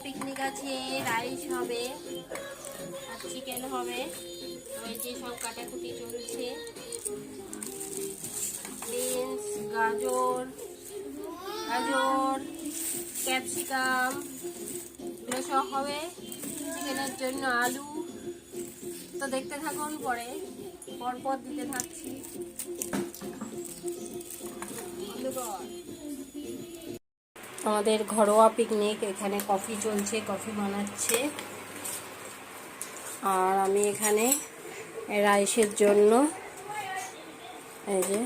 Picnic আছে, rice হবে আর chicken হবে। ওই যে সব কাটাকুটি চলছে, বিনস, গাজর গাজর ক্যাপসিকাম এগুলো সব হবে। চিকেনের জন্য আলু। তো দেখতে থাকুন, পরপর দিতে থাকছি। আমাদের ঘরোয়া পিকনিক, এখানে কফি চলছে, কফি বানাচ্ছে। আর আমি এখানে রাইসের জন্য এই যে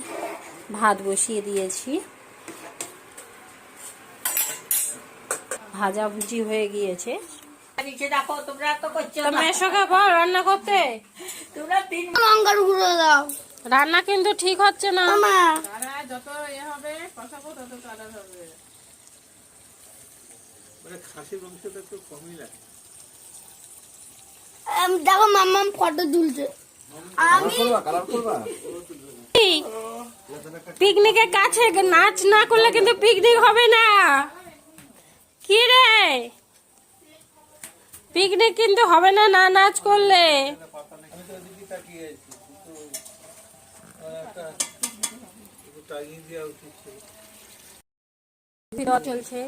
ভাত বসিয়ে দিয়েছি। ভাজাভুজি হয়ে গিয়েছে। রান্না করতে রান্না কিন্তু ঠিক হচ্ছে না। যত ইয়ে হবে কষাবো তত কালার হবে। খাসির মাংসটা একটু কমই লাগে। দেখো মাম্মাম ফটো তুলছে। পিকনিকের কাছে নাচ না করলে কিন্তু পিকনিক হবে না। কি রে, পিকনিক কিন্তু হবে না না নাচ করলে। চলছে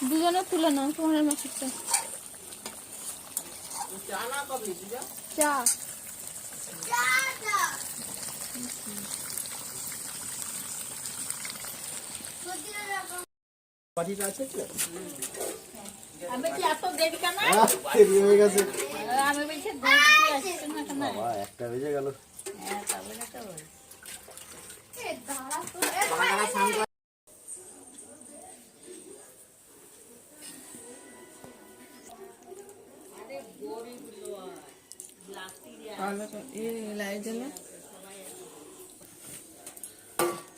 দুজনে তুলে নাও তোমার মাছেরটা। চা আমি কি এত দেরি কেন? দেরি হয়ে গেছে। আমি বলছি ঘুরতে আসছি না কেন? বাবা একটা বেজে গেল।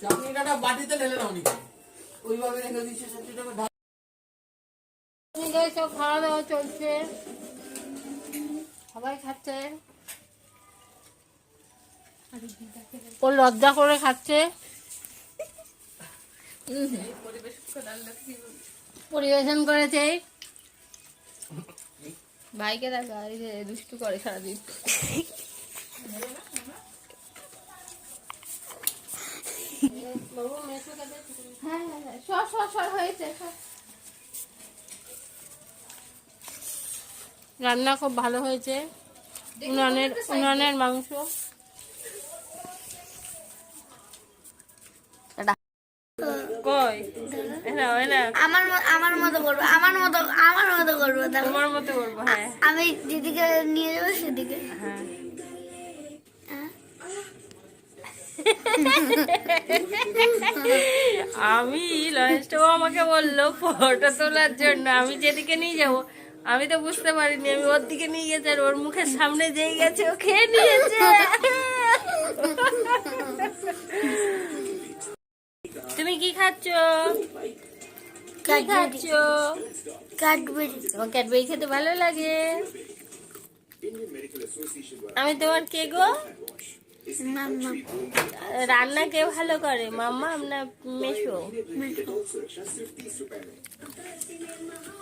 চাটনিটা বাটিতে ঢেলে নাও নি, ওইভাবে রেখে দিচ্ছি সবজিটাকে। সব খাওয়া দাওয়া চলছে, সবাই খাচ্ছে। ও লজ্জা করে খাচ্ছে। পরিবেশন করেছে ভাইকে দেখা, দুষ্টু করে সারাদিন। রান্না খুব ভালো হয়েছে। উনানের মাংস। কই আমার মতো করবো, আমার মতো করবো। তোমার মতো করবো। হ্যাঁ, আমি যেদিকে নিয়ে যাবো সেদিকে। হ্যাঁ। আমি লাস্টে আমাকে বললো ফটো তোলার জন্য, আমি যেদিকে নিয়ে যাবো আমি তো বুঝতে পারিনি। আমি ওর দিকে নিয়ে গেছি আর ওর মুখের সামনে যেই গেছে ও খেয়ে নিয়েছে। তুমি কি খাচ্ছ? কি খাচ্ছ? ক্যাডবেরি। তোমার ক্যাডবেরি খেতে ভালো লাগে? আমি তোমার কে গো? মাম্মা। রান্না কে ভালো করে, মাম্মা না মেশো?